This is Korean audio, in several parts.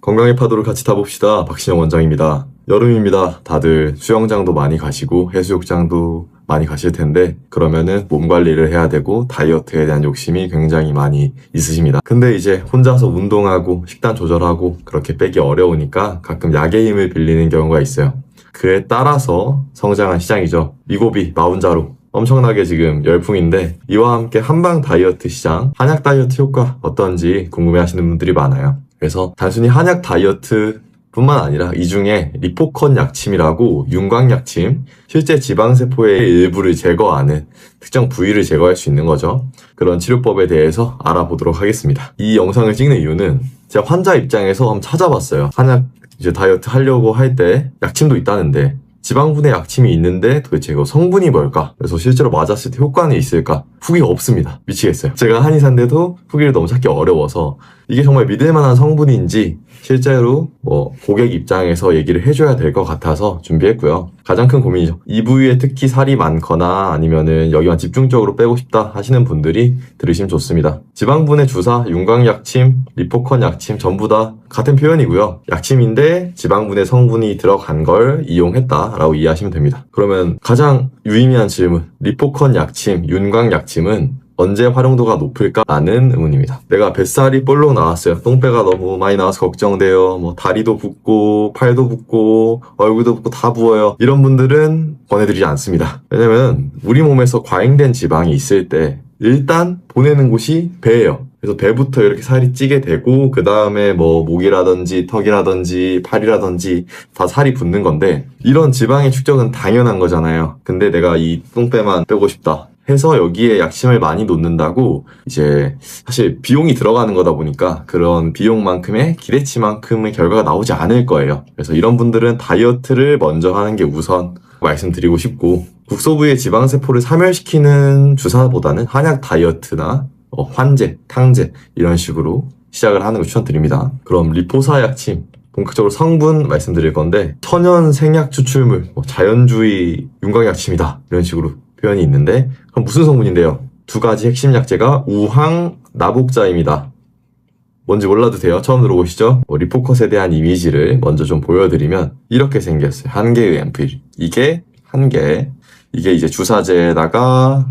건강의 파도를 같이 타봅시다. 박신영 원장입니다. 여름입니다. 다들 수영장도 많이 가시고 해수욕장도 많이 가실 텐데 그러면은 몸 관리를 해야 되고 다이어트에 대한 욕심이 굉장히 많이 있으십니다. 근데 이제 혼자서 운동하고 식단 조절하고 그렇게 빼기 어려우니까 가끔 약의 힘을 빌리는 경우가 있어요. 그에 따라서 성장한 시장이죠. 미고비, 마운자로 엄청나게 지금 열풍인데 이와 함께 한방 다이어트 시장, 한약 다이어트 효과 어떤지 궁금해하시는 분들이 많아요. 그래서 단순히 한약 다이어트 뿐만 아니라 이 중에 리포컨 약침이라고 윤곽 약침, 실제 지방세포의 일부를 제거하는 특정 부위를 제거할 수 있는 거죠. 그런 치료법에 대해서 알아보도록 하겠습니다. 이 영상을 찍는 이유는 제가 환자 입장에서 한번 찾아봤어요. 한약 이제 다이어트 하려고 할 때 약침도 있다는데 지방분해 약침이 있는데 도대체 이거 성분이 뭘까? 그래서 실제로 맞았을 때 효과는 있을까? 후기가 없습니다. 미치겠어요. 제가 한의사인데도 후기를 너무 찾기 어려워서 이게 정말 믿을만한 성분인지 실제로 고객 입장에서 얘기를 해줘야 될 것 같아서 준비했고요. 가장 큰 고민이죠. 이 부위에 특히 살이 많거나 아니면은 여기만 집중적으로 빼고 싶다 하시는 분들이 들으시면 좋습니다. 지방분해 주사, 윤곽 약침, 리포컨 약침 전부 다 같은 표현이고요. 약침인데 지방분해 성분이 들어간 걸 이용했다라고 이해하시면 됩니다. 그러면 가장 유의미한 질문, 리포컨 약침, 윤곽 약침은 언제 활용도가 높을까라는 의문입니다. 내가 뱃살이 볼록 나왔어요. 똥배가 너무 많이 나와서 걱정돼요. 다리도 붓고 팔도 붓고 얼굴도 붓고 다 부어요. 이런 분들은 권해드리지 않습니다. 왜냐면 우리 몸에서 과잉된 지방이 있을 때 일단 보내는 곳이 배예요. 그래서 배부터 이렇게 살이 찌게 되고 그 다음에 목이라든지 턱이라든지 팔이라든지 다 살이 붙는 건데 이런 지방의 축적은 당연한 거잖아요. 근데 내가 이 똥배만 빼고 싶다 해서 여기에 약침을 많이 놓는다고 이제 사실 비용이 들어가는 거다 보니까 그런 비용만큼의 기대치만큼의 결과가 나오지 않을 거예요. 그래서 이런 분들은 다이어트를 먼저 하는 게 우선 말씀드리고 싶고 국소부의 지방세포를 사멸시키는 주사보다는 한약 다이어트나 환제, 탕제 이런 식으로 시작을 하는 걸 추천드립니다. 그럼 리포사 약침 본격적으로 성분 말씀드릴 건데 천연 생약 추출물, 자연주의 윤곽 약침이다 이런 식으로 표현이 있는데 그럼 무슨 성분인데요? 두 가지 핵심 약재가 우황, 나복자입니다. 뭔지 몰라도 돼요. 처음 들어보시죠? 리포컷에 대한 이미지를 먼저 좀 보여드리면 이렇게 생겼어요. 한 개의 앰플. 이게 한 개. 이게 이제 주사제에다가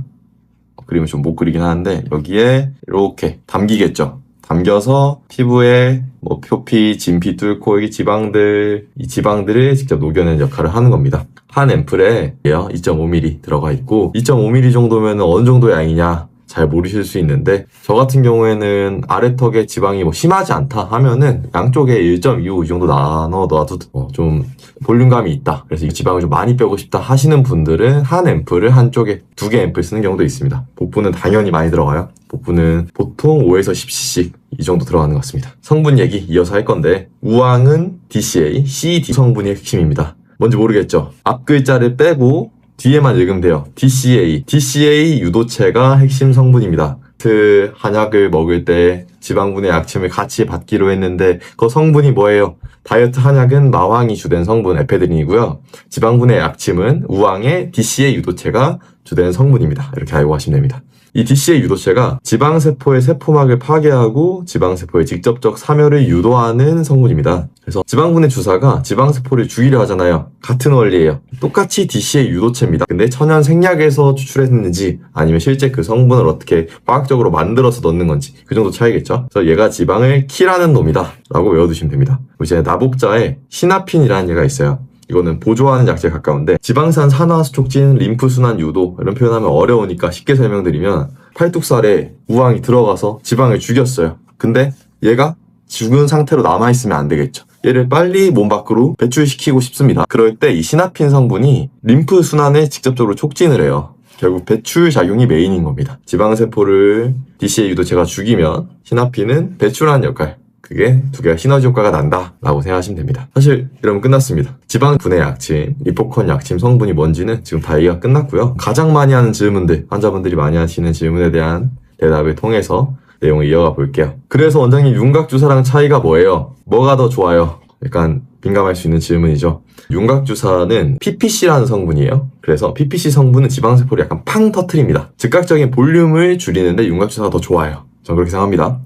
그림을 좀 못 그리긴 하는데 여기에 이렇게 담기겠죠. 담겨서 피부에 표피, 진피 뚫고 여기 지방들, 이 지방들을 직접 녹여내는 역할을 하는 겁니다. 한 앰플에 2.5ml 들어가 있고 2.5ml 정도면 어느 정도 양이냐 잘 모르실 수 있는데 저 같은 경우에는 아래턱에 지방이 심하지 않다 하면은 양쪽에 1.25 이 정도 나눠 놔도 좀 볼륨감이 있다. 그래서 이 지방을 좀 많이 빼고 싶다 하시는 분들은 한 앰플을 한쪽에 2개 앰플 쓰는 경우도 있습니다. 복부는 당연히 많이 들어가요. 복부는 보통 5에서 10cc 이 정도 들어가는 것 같습니다. 성분 얘기 이어서 할 건데 우황은 DCA, CD 성분이 핵심입니다. 뭔지 모르겠죠? 앞 글자를 빼고 뒤에만 읽으면 돼요. DCA 유도체가 핵심 성분입니다. 그 한약을 먹을 때 지방분해 약침을 같이 받기로 했는데 그 성분이 뭐예요? 다이어트 한약은 마황이 주된 성분 에페드린이고요. 지방분해 약침은 우황의 DCA 유도체가 주된 성분입니다. 이렇게 알고 가시면 됩니다. 이 DCA 유도체가 지방세포의 세포막을 파괴하고 지방세포의 직접적 사멸을 유도하는 성분입니다. 그래서 지방분해 주사가 지방세포를 죽이려 하잖아요. 같은 원리예요. 똑같이 DCA 유도체입니다. 근데 천연 생약에서 추출했는지 아니면 실제 그 성분을 어떻게 화학적으로 만들어서 넣는 건지 그 정도 차이겠죠. 그래서 얘가 지방을 킬하는 놈이다 라고 외워두시면 됩니다. 이제 나복자에 시나핀이라는 얘가 있어요. 이거는 보조하는 약재에 가까운데 지방산 산화수 촉진, 림프순환 유도 이런 표현하면 어려우니까 쉽게 설명드리면 팔뚝살에 우황이 들어가서 지방을 죽였어요. 근데 얘가 죽은 상태로 남아있으면 안 되겠죠. 얘를 빨리 몸 밖으로 배출시키고 싶습니다. 그럴 때 이 시나핀 성분이 림프순환을 직접적으로 촉진을 해요. 결국 배출 작용이 메인인 겁니다. 지방세포를 DCA 유도체가 죽이면 시나핀은 배출하는 역할, 그게 두 개가 시너지 효과가 난다라고 생각하시면 됩니다. 사실 이러면 끝났습니다. 지방 분해 약침, 리포컨 약침 성분이 뭔지는 지금 다 얘기가 끝났고요. 가장 많이 하는 질문들, 환자분들이 많이 하시는 질문에 대한 대답을 통해서 내용을 이어가 볼게요. 그래서 원장님 윤곽 주사랑 차이가 뭐예요? 뭐가 더 좋아요? 약간 민감할 수 있는 질문이죠. 윤곽 주사는 PPC라는 성분이에요. 그래서 PPC 성분은 지방세포를 약간 팡 터트립니다. 즉각적인 볼륨을 줄이는데 윤곽 주사가 더 좋아요. 저는 그렇게 생각합니다.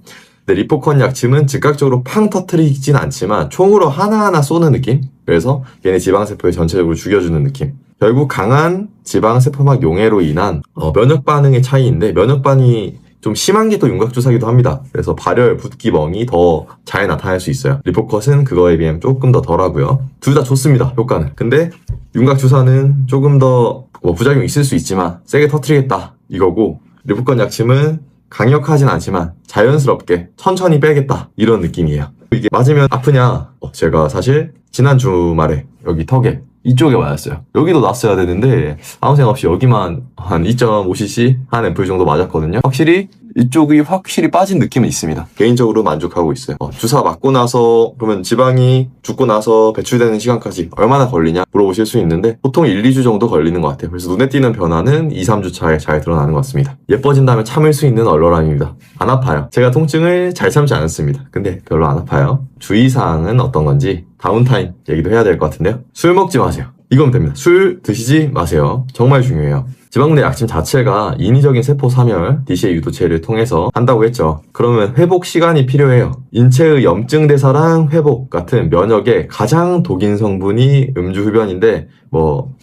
근데 리포컨 약침은 즉각적으로 팡 터트리진 않지만 총으로 하나하나 쏘는 느낌? 그래서 얘네 지방세포를 전체적으로 죽여주는 느낌. 결국 강한 지방세포막 용해로 인한 면역 반응의 차이인데, 면역 반응이 좀 심한 게 또 윤곽주사기도 합니다. 그래서 발열, 붓기, 멍이 더 잘 나타날 수 있어요. 리포컷은 그거에 비하면 조금 더 덜하고요. 둘 다 좋습니다, 효과는. 근데 윤곽주사는 조금 더 부작용이 있을 수 있지만 세게 터트리겠다 이거고, 리포컷 약침은 강력하진 않지만 자연스럽게 천천히 빼겠다 이런 느낌이에요. 이게 맞으면 아프냐? 제가 사실 지난 주말에 여기 턱에 이쪽에 맞았어요. 여기도 놨어야 되는데 아무 생각 없이 여기만 한 2.5cc 한 앰플 정도 맞았거든요. 확실히 이쪽이 확실히 빠진 느낌은 있습니다. 개인적으로 만족하고 있어요. 주사 맞고 나서 그러면 지방이 죽고 나서 배출되는 시간까지 얼마나 걸리냐 물어보실 수 있는데 보통 1, 2주 정도 걸리는 것 같아요. 그래서 눈에 띄는 변화는 2, 3주 차에 잘 드러나는 것 같습니다. 예뻐진다면 참을 수 있는 얼얼함입니다. 안 아파요. 제가 통증을 잘 참지 않았습니다. 근데 별로 안 아파요. 주의사항은 어떤 건지 다운타임 얘기도 해야 될 것 같은데요. 술 먹지 마세요. 이건 됩니다. 술 드시지 마세요. 정말 중요해요. 지방분해 약침 자체가 인위적인 세포 사멸, DCA 유도체를 통해서 한다고 했죠. 그러면 회복 시간이 필요해요. 인체의 염증 대사랑 회복 같은 면역의 가장 독인 성분이 음주 흡연인데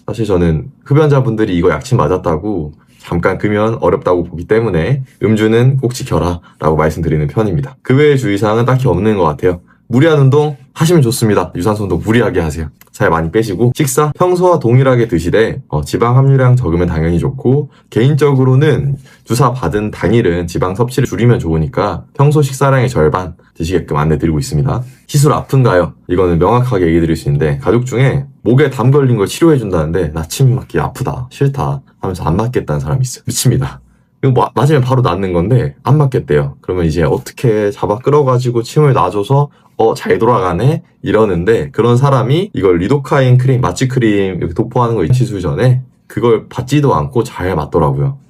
사실 저는 흡연자분들이 이거 약침 맞았다고 잠깐 끄면 어렵다고 보기 때문에 음주는 꼭 지켜라 라고 말씀드리는 편입니다. 그 외의 주의사항은 딱히 없는 것 같아요. 무리한 운동 하시면 좋습니다. 유산소 운동 무리하게 하세요. 살 많이 빼시고 식사 평소와 동일하게 드시되 지방 함유량 적으면 당연히 좋고, 개인적으로는 주사 받은 당일은 지방 섭취를 줄이면 좋으니까 평소 식사량의 절반 드시게끔 안내드리고 있습니다. 시술 아픈가요? 이거는 명확하게 얘기 드릴 수 있는데, 가족 중에 목에 담 걸린 걸 치료해준다는데 나 침 맞기 아프다 싫다 하면서 안 맞겠다는 사람이 있어요. 미칩니다. 이거 맞으면 바로 낫는 건데 안 맞겠대요. 그러면 이제 어떻게 잡아 끌어가지고 침을 놔줘서 잘 돌아가네? 이러는데, 그런 사람이 이걸 리도카인 크림, 마취 크림 이렇게 도포하는 거 시술 전에 그걸 받지도 않고 잘 맞더라고요.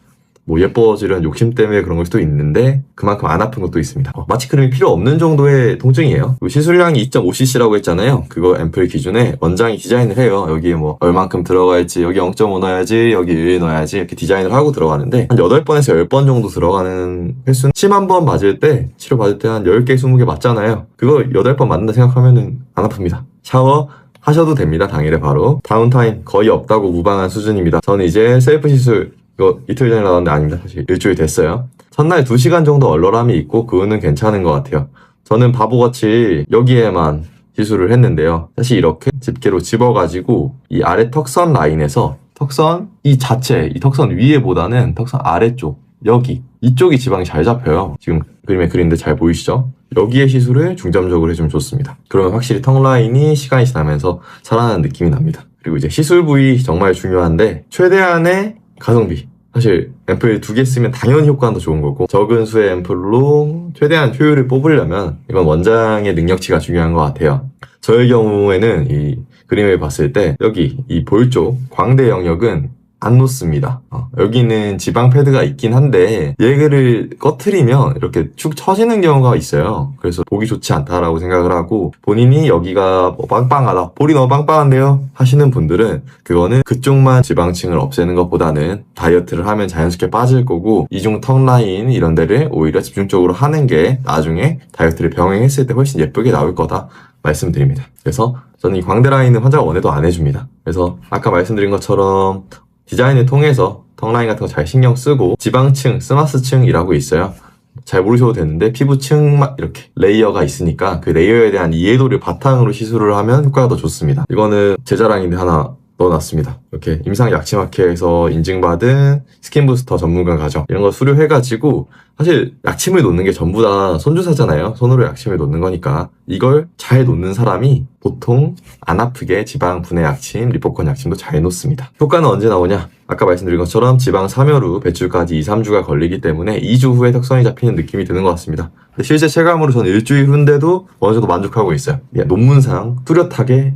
예뻐지려는 욕심 때문에 그런 걸 수도 있는데 그만큼 안 아픈 것도 있습니다. 마취 크림이 필요 없는 정도의 통증이에요. 시술량이 2.5cc라고 했잖아요. 그거 앰플 기준에 원장이 디자인을 해요. 여기에 얼만큼 들어갈지, 여기 0.5 넣어야지, 여기 1 넣어야지 이렇게 디자인을 하고 들어가는데, 한 8번에서 10번 정도 들어가는 횟수는 침 한 번 맞을 때, 치료 받을 때 한 10개, 20개 맞잖아요. 그거 8번 맞는다 생각하면은 안 아픕니다. 샤워 하셔도 됩니다. 당일에 바로. 다운타임 거의 없다고 무방한 수준입니다. 저는 이제 셀프 시술 이거 이틀 전에 나왔는데 아닙니다. 사실 일주일 됐어요. 첫날 2시간 정도 얼얼함이 있고 그거는 괜찮은 것 같아요. 저는 바보같이 여기에만 시술을 했는데요. 사실 이렇게 집게로 집어가지고 이 아래 턱선 라인에서 턱선 이 턱선 위에보다는 턱선 아래쪽 이쪽이 지방이 잘 잡혀요. 지금 그림에 그린데 잘 보이시죠? 여기에 시술을 중점적으로 해주면 좋습니다. 그러면 확실히 턱 라인이 시간이 지나면서 살아나는 느낌이 납니다. 그리고 이제 시술 부위 정말 중요한데, 최대한의 가성비. 사실 앰플 2개 쓰면 당연히 효과는 더 좋은 거고, 적은 수의 앰플로 최대한 효율을 뽑으려면 이건 원장의 능력치가 중요한 것 같아요. 저의 경우에는 이 그림을 봤을 때 여기 이 볼 쪽 광대 영역은 안 놓습니다. 여기는 지방 패드가 있긴 한데 얘를 꺼트리면 이렇게 축 처지는 경우가 있어요. 그래서 보기 좋지 않다라고 생각을 하고, 본인이 여기가 빵빵하다, 볼이 너무 빵빵한데요 하시는 분들은 그거는 그쪽만 지방층을 없애는 것보다는 다이어트를 하면 자연스럽게 빠질 거고, 이중 턱 라인 이런 데를 오히려 집중적으로 하는 게 나중에 다이어트를 병행했을 때 훨씬 예쁘게 나올 거다 말씀드립니다. 그래서 저는 이 광대 라인은 환자가 원해도 안 해줍니다. 그래서 아까 말씀드린 것처럼 디자인을 통해서 턱라인 같은 거 잘 신경 쓰고, 지방층, 스마스층이라고 있어요. 잘 모르셔도 되는데 피부층 이렇게 레이어가 있으니까 그 레이어에 대한 이해도를 바탕으로 시술을 하면 효과가 더 좋습니다. 이거는 제 자랑인데 하나 넣어놨습니다. 이렇게 임상약침학회에서 인증받은 스킨부스터 전문가 과정 이런 거 수료해가지고, 사실 약침을 놓는 게 전부 다 손주사잖아요. 손으로 약침을 놓는 거니까 이걸 잘 놓는 사람이 보통 안 아프게 지방 분해 약침, 리포컨 약침도 잘 놓습니다. 효과는 언제 나오냐? 아까 말씀드린 것처럼 지방 사멸 후 배출까지 2, 3주가 걸리기 때문에 2주 후에 턱선이 잡히는 느낌이 드는 것 같습니다. 근데 실제 체감으로 저는 일주일 후인데도 어느 정도 만족하고 있어요. 논문상 뚜렷하게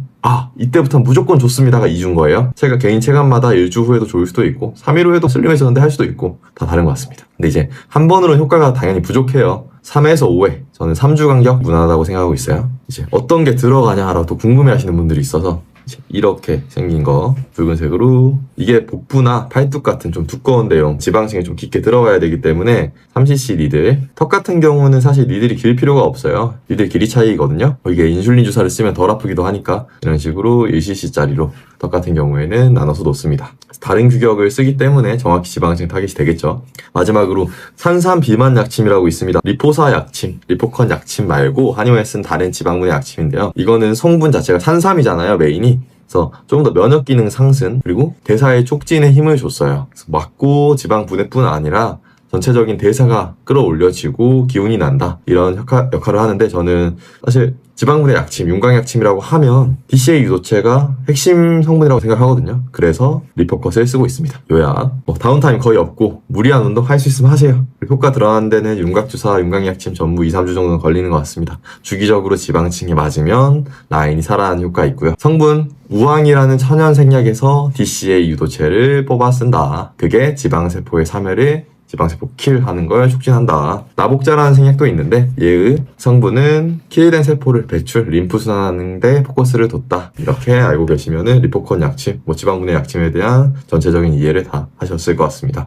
이때부터는 무조건 좋습니다가 2주인 거예요. 제가 개인 체감마다 1주 후에도 좋을 수도 있고 3일 후에도 슬림해졌는데 할 수도 있고 다 다른 것 같습니다. 근데 이제 한 번으로는 효과가 당연히 부족해요. 3에서 5회, 저는 3주 간격 무난하다고 생각하고 있어요. 이제 어떤 게 들어가냐라고 또 궁금해 하시는 분들이 있어서 이렇게 생긴 거 붉은색으로, 이게 복부나 팔뚝 같은 좀 두꺼운 데용 지방층이 좀 깊게 들어가야 되기 때문에 3cc 니들. 턱 같은 경우는 사실 니들이 길 필요가 없어요. 니들 길이 차이거든요. 이게 인슐린 주사를 쓰면 덜 아프기도 하니까 이런 식으로 1cc 짜리로 턱 같은 경우에는 나눠서 놓습니다. 다른 규격을 쓰기 때문에 정확히 지방층 타깃이 되겠죠. 마지막으로 산삼 비만 약침이라고 있습니다. 리포사 약침, 리포컨 약침 말고 한의원에 쓴 다른 지방분해 약침인데요. 이거는 성분 자체가 산삼이잖아요, 메인이. 그래서 좀 더 면역 기능 상승, 그리고 대사의 촉진에 힘을 줬어요. 그래서 맞고 지방 분해뿐 아니라 전체적인 대사가 끌어올려지고 기운이 난다, 이런 역할을 하는데, 저는 사실 지방분해 약침, 윤곽약침이라고 하면 DCA 유도체가 핵심 성분이라고 생각하거든요. 그래서 리포컷을 쓰고 있습니다. 요약, 다운타임 거의 없고 무리한 운동 할 수 있으면 하세요. 효과 들어가는 데는 윤곽주사, 윤곽약침 전부 2-3주 정도는 걸리는 것 같습니다. 주기적으로 지방층에 맞으면 라인이 살아나는 효과 있고요. 성분, 우황이라는 천연생약에서 DCA 유도체를 뽑아 쓴다. 그게 지방세포의 사멸을, 지방세포 킬하는 걸 촉진한다. 나복자라는 생약도 있는데 얘의 성분은 킬된 세포를 배출, 림프 순환하는 데 포커스를 뒀다. 이렇게 알고 계시면은 리포컨 약침, 지방분해 약침에 대한 전체적인 이해를 다 하셨을 것 같습니다.